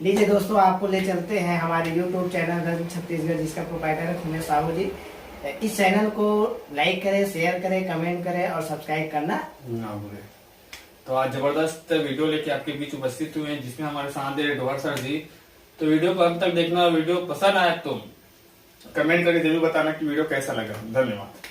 लीजिए दोस्तों, आपको ले चलते हैं हमारे YouTube चैनल गजल छत्तीसगढ़, जिसका प्रोप्राइटर है उमेश साहू जी। इस चैनल को लाइक करें, शेयर करें, कमेंट करें और सब्सक्राइब करना ना भूले। तो आज जबरदस्त वीडियो लेके आपके बीच उपस्थित हुए हैं, जिसमें हमारे साथ दे डोहर सर जी। तो वीडियो को अंत तक देखना, वीडियो पसंद आया तो कमेंट करके जरूर बताना कि वीडियो कैसा लगा। धन्यवाद।